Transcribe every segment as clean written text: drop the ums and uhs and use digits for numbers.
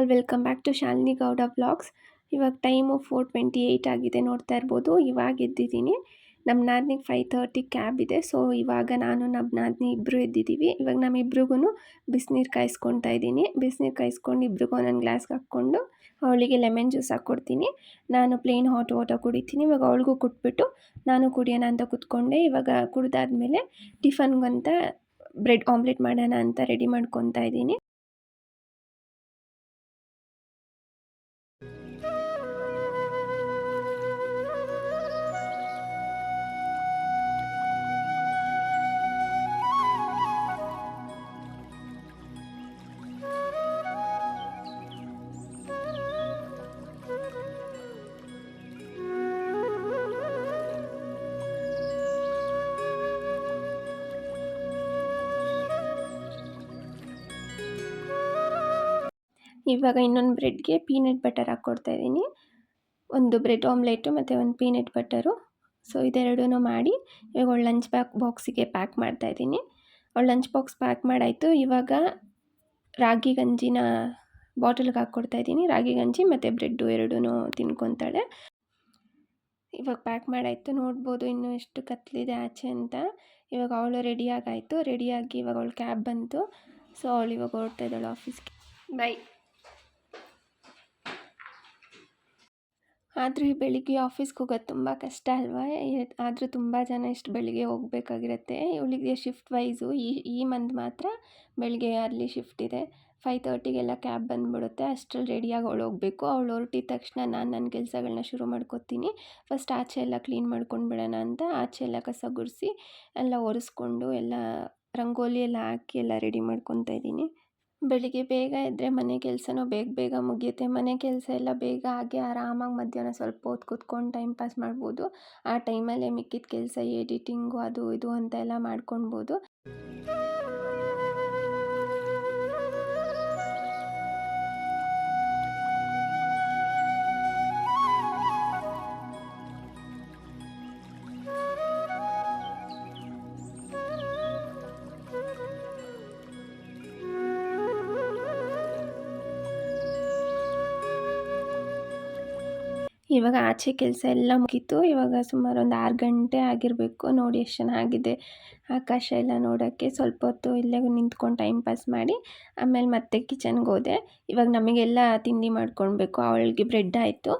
All welcome back to Shalini Gowda vlogs. ಇವಾಗ time 4:28 ಆಗಿದೆ, ನೋಡ್ತಾ ಇರ್ಬೋದು. ಇವಾಗ ಎದ್ದಿದ್ದೀನಿ. ನಮ್ಮ ನಾದಿನಿಗೆ 5:30 ಕ್ಯಾಬ್ ಇದೆ. ಸೊ ಇವಾಗ ನಾನು ನಮ್ಮ ನಾದಿನಿ ಇಬ್ಬರು ಎದ್ದಿದ್ದೀವಿ. ಇವಾಗ ನಮ್ಮಿಬ್ರಿಗೂ ಬಿಸಿನೀರು ಕಾಯಿಸ್ಕೊತಾ ಇದ್ದೀನಿ. ಬಿಸಿನೀರು ಕಾಯಿಸ್ಕೊಂಡು ಇಬ್ರಿಗೂ ಒಂದೊಂದು ಗ್ಲಾಸ್ಗೆ ಹಾಕ್ಕೊಂಡು ಅವಳಿಗೆ ಲೆಮನ್ ಜ್ಯೂಸ್ ಹಾಕ್ಕೊಡ್ತೀನಿ. ನಾನು ಪ್ಲೇನ್ ಹಾಟ್ ವಾಟರ್ ಕುಡಿತೀನಿ. ಇವಾಗ ಅವಳಿಗೂ ಕೊಟ್ಬಿಟ್ಟು ನಾನು ಕುಡಿಯೋಣ ಅಂತ ಕೂತ್ಕೊಂಡೆ. ಇವಾಗ ಕುಡ್ದಾದ್ಮೇಲೆ ಟಿಫನ್ಗಂತ ಬ್ರೆಡ್ ಆಮ್ಲೆಟ್ ಮಾಡೋಣ ಅಂತ ರೆಡಿ ಮಾಡ್ಕೊತಾ ಇದ್ದೀನಿ. ಇವಾಗ ಇನ್ನೊಂದು ಬ್ರೆಡ್ಗೆ ಪೀನಟ್ ಬಟರ್ ಹಾಕ್ಕೊಡ್ತಾ ಇದ್ದೀನಿ. ಒಂದು ಬ್ರೆಡ್ ಆಮ್ಲೆಟು ಮತ್ತು ಒಂದು ಪೀನಟ್ ಬಟರು. ಸೊ ಇದೆರಡೂ ಮಾಡಿ ಇವಾಗ ಅವಳು ಲಂಚ್ ಬಾಕ್ಸಿಗೆ ಪ್ಯಾಕ್ ಮಾಡ್ತಾಯಿದ್ದೀನಿ. ಅವಳು ಲಂಚ್ ಬಾಕ್ಸ್ ಪ್ಯಾಕ್ ಮಾಡಾಯಿತು. ಇವಾಗ ರಾಗಿ ಗಂಜಿನ ಬಾಟಲ್ಗೆ ಹಾಕ್ಕೊಡ್ತಾಯಿದ್ದೀನಿ. ರಾಗಿ ಗಂಜಿ ಮತ್ತು ಬ್ರೆಡ್ಡು ಎರಡೂ ತಿನ್ಕೊತಾಳೆ. ಇವಾಗ ಪ್ಯಾಕ್ ಮಾಡಾಯಿತು. ನೋಡ್ಬೋದು ಇನ್ನೂ ಎಷ್ಟು ಕತ್ಲಿದೆ ಆಚೆ ಅಂತ. ಇವಾಗ ಅವಳು ರೆಡಿಯಾಗಿ ಇವಾಗ ಅವಳು ಕ್ಯಾಬ್ ಬಂತು. ಸೊ ಅವಳು ಇವಾಗ ಹೊರಡ್ತಾ ಇದ್ದಾಳೆ ಆಫೀಸ್ಗೆ. ಬೈ. ಆದರೂ ಈ ಬೆಳಿಗ್ಗೆ ಆಫೀಸ್ಗೆ ಹೋಗೋದು ತುಂಬ ಕಷ್ಟ ಅಲ್ವಾ? ಆದರೂ ತುಂಬ ಜನ ಇಷ್ಟು ಬೆಳಿಗ್ಗೆ ಹೋಗಬೇಕಾಗಿರುತ್ತೆ. ಇವಳಿಗೆ ಶಿಫ್ಟ್ ವೈಸು ಈ ಮಂತ್ ಮಾತ್ರ ಬೆಳಿಗ್ಗೆ ಅರ್ಲಿ ಶಿಫ್ಟ್ ಇದೆ. 5:30ಗೆಲ್ಲ ಕ್ಯಾಬ್ ಬಂದುಬಿಡುತ್ತೆ. ಅಷ್ಟರಲ್ಲಿ ರೆಡಿಯಾಗಿ ಅವಳು ಹೋಗಬೇಕು. ಅವಳು ಹೊರಟಿದ ತಕ್ಷಣ ನಾನು ನನ್ನ ಕೆಲಸಗಳನ್ನ ಶುರು ಮಾಡ್ಕೊತೀನಿ. ಫಸ್ಟ್ ಆಚೆ ಎಲ್ಲ ಕ್ಲೀನ್ ಮಾಡ್ಕೊಂಡು ಬಿಡೋಣ ಅಂತ ಆಚೆ ಎಲ್ಲ ಕಸ ಗುಡಿಸಿ ಎಲ್ಲ ಒರೆಸ್ಕೊಂಡು ಎಲ್ಲ ರಂಗೋಲಿ ಎಲ್ಲ ಹಾಕಿ ಎಲ್ಲ ರೆಡಿ ಮಾಡ್ಕೊತಾ ಇದ್ದೀನಿ. ಬೆಳಿಗ್ಗೆ ಬೇಗ ಎದ್ದರೆ ಮನೆ ಕೆಲಸನೂ ಬೇಗ ಮುಗಿಯುತ್ತೆ. ಮನೆ ಕೆಲಸ ಎಲ್ಲ ಬೇಗ ಆಗಿ ಆರಾಮಾಗಿ ಮಧ್ಯಾಹ್ನ ಸ್ವಲ್ಪ ಹೊತ್ತು ಕೂತ್ಕೊಂಡು ಟೈಮ್ ಪಾಸ್ ಮಾಡ್ಬೋದು. ಆ ಟೈಮಲ್ಲೇ ಮಿಕ್ಕಿದ ಕೆಲಸ ಎಡಿಟಿಂಗು ಅದು ಇದು ಅಂತ ಎಲ್ಲ ಮಾಡ್ಕೊಳ್ಬೋದು. ಇವಾಗ ಆಚೆ ಕೆಲಸ ಎಲ್ಲ ಮುಗೀತು. ಇವಾಗ ಸುಮಾರು ಒಂದು 6 ಗಂಟೆ ಆಗಿರಬೇಕು. ನೋಡಿ ಎಷ್ಟು ಚೆನ್ನಾಗಿದೆ ಆಕಾಶ ಎಲ್ಲ ನೋಡೋಕ್ಕೆ. ಸ್ವಲ್ಪ ಹೊತ್ತು ಇಲ್ಲೇ ನಿಂತ್ಕೊಂಡು ಟೈಮ್ ಪಾಸ್ ಮಾಡಿ ಆಮೇಲೆ ಮತ್ತೆ ಕಿಚನ್ಗೆ ಹೋದೆ. ಇವಾಗ ನಮಗೆಲ್ಲ ತಿಂಡಿ ಮಾಡ್ಕೊಳ್ಬೇಕು. ಅವಳಿಗೆ ಬ್ರೆಡ್ ಆಯಿತು.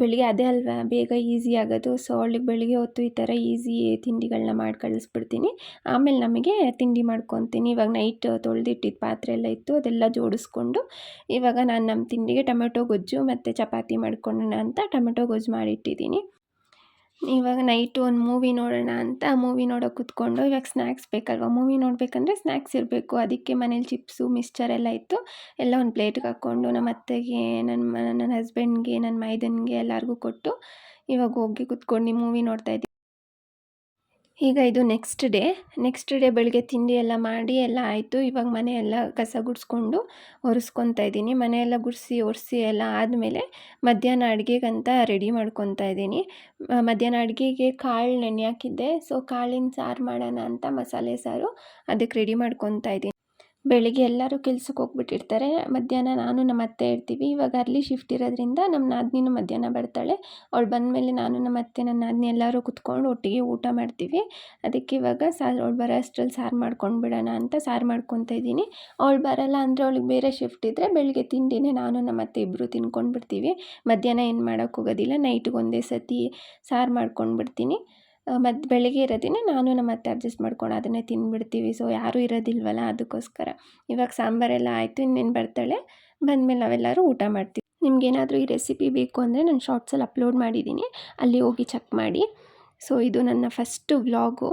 ಬೆಳಿಗ್ಗೆ ಅದೇ ಅಲ್ವಾ ಬೇಗ ಈಸಿ ಆಗೋದು. ಸೊ ಅವಳಿಗೆ ಬೆಳಿಗ್ಗೆ ಹೊತ್ತು ಈ ಥರ ಈಸಿ ತಿಂಡಿಗಳನ್ನ ಮಾಡಿ ಕಳಿಸ್ಬಿಡ್ತೀನಿ. ಆಮೇಲೆ ನಮಗೆ ತಿಂಡಿ ಮಾಡ್ಕೊತೀನಿ. ಇವಾಗ ನೈಟ್ ತೊಳೆದಿಟ್ಟಿದ್ದ ಪಾತ್ರೆ ಎಲ್ಲ ಇತ್ತು, ಅದೆಲ್ಲ ಜೋಡಿಸ್ಕೊಂಡು ಇವಾಗ ನಾನು ನಮ್ಮ ತಿಂಡಿಗೆ ಟೊಮೆಟೊ ಗೊಜ್ಜು ಮತ್ತು ಚಪಾತಿ ಮಾಡ್ಕೊಳ್ಳೋಣ ಅಂತ ಟೊಮೆಟೊ ಗೊಜ್ಜು ಮಾಡಿಟ್ಟಿದ್ದೀನಿ. ಇವಾಗ ನೈಟು ಒಂದು ಮೂವಿ ನೋಡೋಣ ಅಂತ ಮೂವಿ ನೋಡೋಕೆ ಕೂತ್ಕೊಂಡು ಇವಾಗ ಸ್ನ್ಯಾಕ್ಸ್ ಬೇಕಲ್ವ, ಮೂವಿ ನೋಡಬೇಕಂದ್ರೆ ಸ್ನ್ಯಾಕ್ಸ್ ಇರಬೇಕು. ಅದಕ್ಕೆ ಮನೇಲಿ ಚಿಪ್ಸು ಮಿಕ್ಸ್ಚರ್ ಎಲ್ಲ ಇತ್ತು. ಎಲ್ಲ ಒಂದು ಪ್ಲೇಟ್ಗೆ ಹಾಕ್ಕೊಂಡು ನಮ್ಮ ಅತ್ತೆಗೆ, ನನ್ನ ಹಸ್ಬೆಂಡ್ಗೆ, ನನ್ನ ಮೈದನಿಗೆ ಎಲ್ಲರಿಗೂ ಕೊಟ್ಟು ಇವಾಗ ಹೋಗಿ ಕೂತ್ಕೊಂಡು ಮೂವಿ ನೋಡ್ತಾಯಿದ್ದೆ. ಈಗ ಇದು ನೆಕ್ಸ್ಟ್ ಡೇ ಬೆಳಗ್ಗೆ ತಿಂಡಿ ಎಲ್ಲ ಮಾಡಿ ಎಲ್ಲ ಆಯಿತು. ಇವಾಗ ಮನೆಯೆಲ್ಲ ಕಸ ಗುಡಿಸ್ಕೊಂಡು ಒರೆಸ್ಕೊತಾ ಇದ್ದೀನಿ. ಮನೆಯೆಲ್ಲ ಗುಡಿಸಿ ಒರೆಸಿ ಎಲ್ಲ ಆದಮೇಲೆ ಮಧ್ಯಾಹ್ನ ಅಡುಗೆಗಂತ ರೆಡಿ ಮಾಡ್ಕೊತಾ ಇದ್ದೀನಿ. ಮಧ್ಯಾಹ್ನ ಅಡುಗೆಗೆ ಕಾಳು ನೆನೆ ಹಾಕಿದ್ದೆ. ಸೊ ಕಾಳಿನ ಸಾರು ಮಾಡೋಣ ಅಂತ ಮಸಾಲೆ ಸಾರು, ಅದಕ್ಕೆ ರೆಡಿ ಮಾಡ್ಕೊತಾ ಇದ್ದೀನಿ. ಬೆಳಿಗ್ಗೆ ಎಲ್ಲರೂ ಕೆಲ್ಸಕ್ಕೆ ಹೋಗ್ಬಿಟ್ಟಿರ್ತಾರೆ. ಮಧ್ಯಾಹ್ನ ನಾನು ನಮ್ಮ ಅತ್ತೆ ಇರ್ತೀವಿ. ಇವಾಗ ಅರ್ಲಿ ಶಿಫ್ಟ್ ಇರೋದ್ರಿಂದ ನಮ್ಮ ನಾದಿನಿನೂ ಮಧ್ಯಾಹ್ನ ಬರ್ತಾಳೆ. ಅವಳು ಬಂದಮೇಲೆ ನಾನು ನಮ್ಮ ಅತ್ತೆ ನನ್ನ ನಾದಿನಿ ಎಲ್ಲರೂ ಕುತ್ಕೊಂಡು ಒಟ್ಟಿಗೆ ಊಟ ಮಾಡ್ತೀವಿ. ಅದಕ್ಕೆ ಇವಾಗ ಅವಳು ಬರೋ ಅಷ್ಟರಲ್ಲಿ ಸಾರು ಮಾಡ್ಕೊಂಡು ಬಿಡೋಣ ಅಂತ ಸಾರು ಮಾಡ್ಕೊತಾ ಇದ್ದೀನಿ. ಅವಳು ಬರೋಲ್ಲ ಅಂದರೆ ಅವಳಿಗೆ ಬೇರೆ ಶಿಫ್ಟ್ ಇದ್ದರೆ ಬೆಳಿಗ್ಗೆ ತಿಂಡಿನೇ ನಾನು ನಮ್ಮ ಅತ್ತೆ ಇಬ್ಬರು ತಿನ್ಕೊಂಡು ಬಿಡ್ತೀವಿ. ಮಧ್ಯಾಹ್ನ ಏನು ಮಾಡೋಕ್ಕೆ ಹೋಗೋದಿಲ್ಲ. ನೈಟ್ಗೆ ಒಂದೇ ಸತಿ ಸಾರು ಮಾಡ್ಕೊಂಡು ಬಿಡ್ತೀನಿ. ಮತ್ತು ಬೆಳಗ್ಗೆ ಇರೋದಿನ ನಾನು ನಮ್ಮ ಅತ್ತೆ ಅಡ್ಜಸ್ಟ್ ಮಾಡ್ಕೊಂಡು ಅದನ್ನೇ ತಿಂದುಬಿಡ್ತೀವಿ. ಸೊ ಯಾರೂ ಇರೋದಿಲ್ವಲ್ಲ, ಅದಕ್ಕೋಸ್ಕರ. ಇವಾಗ ಸಾಂಬಾರೆಲ್ಲ ಆಯಿತು. ಇನ್ನೇನು ಬರ್ತಾಳೆ. ಬಂದಮೇಲೆ ನಾವೆಲ್ಲರೂ ಊಟ ಮಾಡ್ತೀವಿ. ನಿಮಗೇನಾದರೂ ಈ ರೆಸಿಪಿ ಬೇಕು ಅಂದರೆ ನಾನು ಶಾರ್ಟ್ಸಲ್ಲಿ ಅಪ್ಲೋಡ್ ಮಾಡಿದ್ದೀನಿ, ಅಲ್ಲಿ ಹೋಗಿ ಚೆಕ್ ಮಾಡಿ. ಸೊ ಇದು ನನ್ನ ಫಸ್ಟು ವ್ಲಾಗು.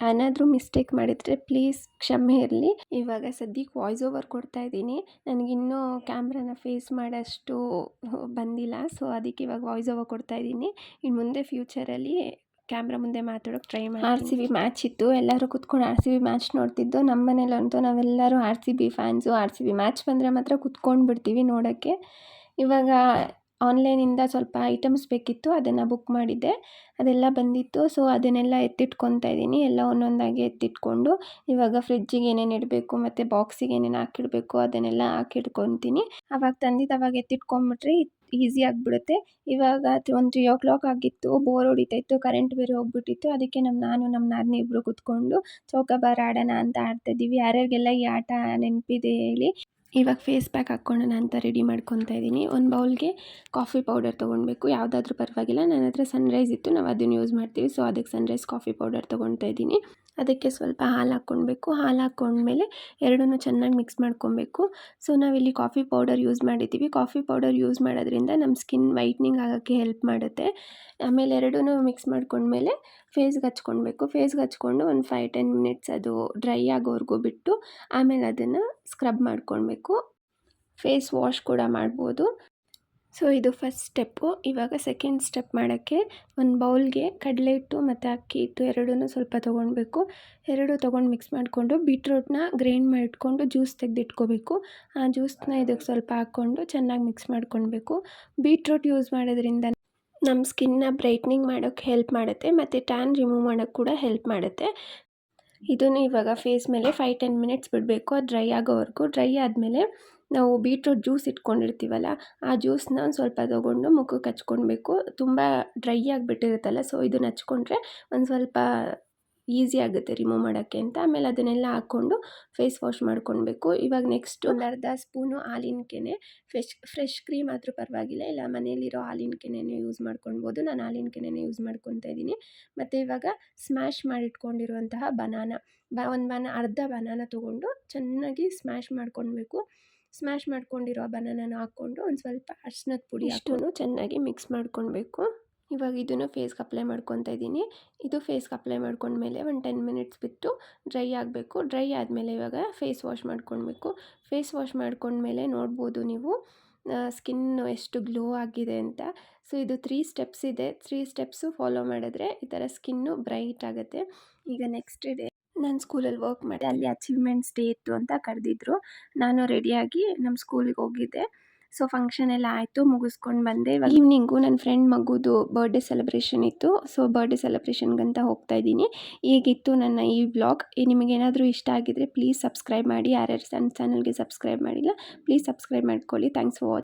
ಏನಾದರೂ ಮಿಸ್ಟೇಕ್ ಮಾಡಿದರೆ ಪ್ಲೀಸ್ ಕ್ಷಮೆ ಇರಲಿ. ಇವಾಗ ಸದ್ಯಕ್ಕೆ ವಾಯ್ಸ್ ಓವರ್ ಕೊಡ್ತಾಯಿದ್ದೀನಿ. ನನಗಿನ್ನೂ ಕ್ಯಾಮ್ರಾನ ಫೇಸ್ ಮಾಡೋಷ್ಟು ಬಂದಿಲ್ಲ. ಸೊ ಅದಕ್ಕೆ ಇವಾಗ ವಾಯ್ಸ್ ಓವರ್ ಕೊಡ್ತಾಯಿದ್ದೀನಿ. ಇನ್ನು ಮುಂದೆ ಫ್ಯೂಚರಲ್ಲಿ ಕ್ಯಾಮ್ರಾ ಮುಂದೆ ಮಾತಾಡೋಕ್ಕೆ ಟ್ರೈ ಮಾಡಿ. RCB ಮ್ಯಾಚ್ ಇತ್ತು. ಎಲ್ಲರೂ ಕೂತ್ಕೊಂಡು RCB ಮ್ಯಾಚ್ ನೋಡ್ತಿದ್ದು. ನಮ್ಮ ಮನೇಲಂತೂ ನಾವೆಲ್ಲರೂ RCB ಫ್ಯಾನ್ಸು. RCB ಮ್ಯಾಚ್ ಬಂದರೆ ಮಾತ್ರ ಕುತ್ಕೊಂಡು ಬಿಡ್ತೀವಿ ನೋಡೋಕ್ಕೆ. ಇವಾಗ ಆನ್ಲೈನಿಂದ ಸ್ವಲ್ಪ ಐಟಮ್ಸ್ ಬೇಕಿತ್ತು, ಅದನ್ನು ಬುಕ್ ಮಾಡಿದ್ದೆ. ಅದೆಲ್ಲ ಬಂದಿತ್ತು. ಸೊ ಅದನ್ನೆಲ್ಲ ಎತ್ತಿಟ್ಕೊತಾ ಇದ್ದೀನಿ. ಎಲ್ಲ ಒಂದೊಂದಾಗಿ ಎತ್ತಿಟ್ಕೊಂಡು ಇವಾಗ ಫ್ರಿಜ್ಜಿಗೆ ಏನೇನು ಇಡಬೇಕು ಮತ್ತು ಬಾಕ್ಸಿಗೆ ಏನೇನು ಹಾಕಿಡಬೇಕು ಅದನ್ನೆಲ್ಲ ಹಾಕಿಟ್ಕೊತೀನಿ. ಅವಾಗ ತಂದಿದ್ದು ಅವಾಗ ಎತ್ತಿಟ್ಕೊಂಬಿಟ್ರೆ ಈಸಿ ಆಗಿಬಿಡುತ್ತೆ. ಇವಾಗ ಒಂದು 3 o'clock ಆಗಿತ್ತು. ಬೋರ್ ಹೊಡಿತಾಯಿತ್ತು, ಕರೆಂಟ್ ಬೇರೆ ಹೋಗ್ಬಿಟ್ಟಿತ್ತು. ಅದಕ್ಕೆ ನಾನು ನಮ್ಮ ನಾದಿನಿ ಇಬ್ಬರು ಕೂತ್ಕೊಂಡು ಚೌಕಾಬಾರ ಆಡೋಣ ಅಂತ ಆಡ್ತಾಯಿದ್ದೀವಿ. ಯಾರ್ಯಾರಿಗೆಲ್ಲ ಈ ಆಟ ನೆನಪಿದೆ ಹೇಳಿ. ಇವಾಗ ಫೇಸ್ ಪ್ಯಾಕ್ ಹಾಕ್ಕೊಳ್ಳೋಣ ಅಂತ ರೆಡಿ ಮಾಡ್ಕೊತಾ ಇದ್ದೀನಿ. ಒಂದು ಬೌಲ್ಗೆ ಕಾಫಿ ಪೌಡರ್ ತೊಗೊಳ್ಬೇಕು, ಯಾವುದಾದ್ರೂ ಪರವಾಗಿಲ್ಲ. ನನ್ನ ಹತ್ರ ಸನ್ರೈಸ್ ಇತ್ತು, ನಾವು ಅದನ್ನು ಯೂಸ್ ಮಾಡ್ತೀವಿ. ಸೊ ಅದಕ್ಕೆ ಸನ್ರೈಸ್ ಕಾಫಿ ಪೌಡರ್ ತೊಗೊಳ್ತಾ ಇದ್ದೀನಿ. ಅದಕ್ಕೆ ಸ್ವಲ್ಪ ಹಾಲು ಹಾಕ್ಕೊಳ್ಬೇಕು. ಹಾಲು ಹಾಕ್ಕೊಂಡ್ಮೇಲೆ ಎರಡನ್ನೂ ಚೆನ್ನಾಗಿ ಮಿಕ್ಸ್ ಮಾಡ್ಕೊಬೇಕು. ಸೊ ನಾವಿಲ್ಲಿ ಕಾಫಿ ಪೌಡರ್ ಯೂಸ್ ಮಾಡಿದ್ದೀವಿ. ಕಾಫಿ ಪೌಡರ್ ಯೂಸ್ ಮಾಡೋದ್ರಿಂದ ನಮ್ಮ ಸ್ಕಿನ್ ವೈಟ್ನಿಂಗ್ ಆಗೋಕ್ಕೆ ಹೆಲ್ಪ್ ಮಾಡುತ್ತೆ. ಆಮೇಲೆ ಎರಡನ್ನೂ ಮಿಕ್ಸ್ ಮಾಡ್ಕೊಂಡ್ಮೇಲೆ ಫೇಸ್ಗೆ ಹಚ್ಕೊಳ್ಬೇಕು. ಫೇಸ್ಗೆ ಹಚ್ಕೊಂಡು ಒಂದು 5-10 ಮಿನಿಟ್ಸ್ ಅದು ಡ್ರೈ ಆಗೋವರೆಗೂ ಬಿಟ್ಟು ಆಮೇಲೆ ಅದನ್ನು ಸ್ಕ್ರಬ್ ಮಾಡ್ಕೊಳ್ಬೇಕು. ಫೇಸ್ ವಾಶ್ ಕೂಡ ಮಾಡ್ಬೋದು. ಸೊ ಇದು ಫಸ್ಟ್ ಸ್ಟೆಪ್ಪು. ಇವಾಗ ಸೆಕೆಂಡ್ ಸ್ಟೆಪ್ ಮಾಡೋಕ್ಕೆ ಒಂದು ಬೌಲ್ಗೆ ಕಡಲೆ ಹಿಟ್ಟು ಮತ್ತು ಅಕ್ಕಿ ಹಿಟ್ಟು ಎರಡನ್ನೂ ಸ್ವಲ್ಪ ತೊಗೊಳ್ಬೇಕು. ಎರಡು ತೊಗೊಂಡು ಮಿಕ್ಸ್ ಮಾಡಿಕೊಂಡು ಬೀಟ್ರೂಟ್ನ ಗ್ರೈಂಡ್ ಮಾಡಿಟ್ಕೊಂಡು ಜ್ಯೂಸ್ ತೆಗೆದಿಟ್ಕೋಬೇಕು. ಆ ಜ್ಯೂಸನ್ನ ಇದಕ್ಕೆ ಸ್ವಲ್ಪ ಹಾಕ್ಕೊಂಡು ಚೆನ್ನಾಗಿ ಮಿಕ್ಸ್ ಮಾಡ್ಕೊಳ್ಬೇಕು. ಬೀಟ್ರೂಟ್ ಯೂಸ್ ಮಾಡೋದ್ರಿಂದ ನಮ್ಮ ಸ್ಕಿನ್ನ ಬ್ರೈಟ್ನಿಂಗ್ ಮಾಡೋಕ್ಕೆ ಹೆಲ್ಪ್ ಮಾಡುತ್ತೆ ಮತ್ತು ಟ್ಯಾನ್ ರಿಮೂವ್ ಮಾಡೋಕ್ಕೆ ಕೂಡ ಹೆಲ್ಪ್ ಮಾಡುತ್ತೆ. ಇದನ್ನು ಇವಾಗ ಫೇಸ್ ಮೇಲೆ 5-10 ಮಿನಿಟ್ಸ್ ಬಿಡಬೇಕು, ಅದು ಡ್ರೈ ಆಗೋವರೆಗೂ. ಡ್ರೈ ಆದಮೇಲೆ ನಾವು ಬೀಟ್ರೂಟ್ ಜ್ಯೂಸ್ ಇಟ್ಕೊಂಡಿರ್ತೀವಲ್ಲ, ಆ ಜ್ಯೂಸನ್ನ ಒಂದು ಸ್ವಲ್ಪ ತೊಗೊಂಡು ಮುಖಕ್ಕೆ ಹಚ್ಕೊಳ್ಬೇಕು. ತುಂಬ ಡ್ರೈ ಆಗಿಬಿಟ್ಟಿರುತ್ತಲ್ಲ, ಸೊ ಇದನ್ನು ಹಚ್ಕೊಂಡ್ರೆ ಒಂದು ಸ್ವಲ್ಪ ಈಸಿ ಆಗುತ್ತೆ ರಿಮೂವ್ ಮಾಡೋಕ್ಕೆ ಅಂತ. ಆಮೇಲೆ ಅದನ್ನೆಲ್ಲ ಹಾಕ್ಕೊಂಡು ಫೇಸ್ ವಾಶ್ ಮಾಡ್ಕೊಳ್ಬೇಕು. ಇವಾಗ ನೆಕ್ಸ್ಟು ಒಂದು ಅರ್ಧ ಸ್ಪೂನು ಹಾಲಿನ ಕೆನೆ, ಫ್ರೆಶ್ ಕ್ರೀಮ್ ಆದರೂ ಪರವಾಗಿಲ್ಲ, ಇಲ್ಲ ಮನೇಲಿರೋ ಹಾಲಿನ ಕೆನೆನೇ ಯೂಸ್ ಮಾಡ್ಕೊಳ್ಬೋದು. ನಾನು ಹಾಲಿನ ಕೆನೆನೇ ಯೂಸ್ ಮಾಡ್ಕೊತಾ ಇದ್ದೀನಿ. ಮತ್ತು ಇವಾಗ ಸ್ಮ್ಯಾಶ್ ಮಾಡಿಟ್ಕೊಂಡಿರುವಂತಹ ಅರ್ಧ ಬನಾನ ತೊಗೊಂಡು ಚೆನ್ನಾಗಿ ಸ್ಮ್ಯಾಶ್ ಮಾಡ್ಕೊಳ್ಬೇಕು. ಸ್ಮ್ಯಾಶ್ ಮಾಡ್ಕೊಂಡಿರೋ ಬನಾನನ ಹಾಕ್ಕೊಂಡು ಒಂದು ಸ್ವಲ್ಪ ಅರಿಶಿನದ ಪುಡಿ ಹಾಕ್ಕೊಂಡು ಚೆನ್ನಾಗಿ ಮಿಕ್ಸ್ ಮಾಡ್ಕೊಳ್ಬೇಕು. ಇವಾಗ ಇದನ್ನು ಫೇಸ್ಗೆ ಅಪ್ಲೈ ಮಾಡ್ಕೊತಾ ಇದ್ದೀನಿ. ಇದು ಫೇಸ್ಗೆ ಅಪ್ಲೈ ಮಾಡ್ಕೊಂಡ್ಮೇಲೆ ಒಂದು 10 ಮಿನಿಟ್ಸ್ ಬಿಟ್ಟು ಡ್ರೈ ಆಗಬೇಕು. ಡ್ರೈ ಆದಮೇಲೆ ಇವಾಗ ಫೇಸ್ ವಾಶ್ ಮಾಡ್ಕೊಳ್ಬೇಕು. ಫೇಸ್ ವಾಶ್ ಮಾಡ್ಕೊಂಡ್ಮೇಲೆ ನೋಡ್ಬೋದು ನೀವು ಸ್ಕಿನ್ನು ಎಷ್ಟು ಗ್ಲೋ ಆಗಿದೆ ಅಂತ. ಸೊ ಇದು 3 ಸ್ಟೆಪ್ಸ್ ಇದೆ. 3 ಸ್ಟೆಪ್ಸು ಫಾಲೋ ಮಾಡಿದ್ರೆ ಈ ಥರ ಸ್ಕಿನ್ನು ಬ್ರೈಟ್ ಆಗುತ್ತೆ. ಈಗ ನೆಕ್ಸ್ಟ್ ಡೇ ನಾನು ಸ್ಕೂಲಲ್ಲಿ ವರ್ಕ್ ಮಾಡಿದೆ, ಅಲ್ಲಿ ಅಚೀವ್ಮೆಂಟ್ಸ್ ಡೇ ಇತ್ತು ಅಂತ ಕರೆದಿದ್ರು. ನಾನು ರೆಡಿಯಾಗಿ ನಮ್ಮ ಸ್ಕೂಲಿಗೆ ಹೋಗಿದ್ದೆ. ಸೊ ಫಂಕ್ಷನ್ ಎಲ್ಲ ಆಯಿತು, ಮುಗಿಸ್ಕೊಂಡು ಬಂದೆ. ಈವ್ನಿಂಗು ನನ್ನ ಫ್ರೆಂಡ್ ಮಗುದು ಬರ್ಡೇ ಸೆಲೆಬ್ರೇಷನ್ ಇತ್ತು. ಸೊ ಬರ್ಡೇ ಸೆಲೆಬ್ರೇಷನ್ಗಂತ ಹೋಗ್ತಾ ಇದ್ದೀನಿ. ಹೀಗಿತ್ತು ನನ್ನ ಈ ವ್ಲಾಗ್. ನಿಮಗೇನಾದರೂ ಇಷ್ಟ ಆಗಿದ್ದರೆ ಪ್ಲೀಸ್ ಸಬ್ಸ್ಕ್ರೈಬ್ ಮಾಡಿ. ಯಾರ್ಯಾರು ನನ್ನ ಚಾನಲ್ಗೆ ಸಬ್ಸ್ಕ್ರೈಬ್ ಮಾಡಿಲ್ಲ ಪ್ಲೀಸ್ ಸಬ್ಸ್ಕ್ರೈಬ್ ಮಾಡ್ಕೊಳ್ಳಿ. Thanks for watching.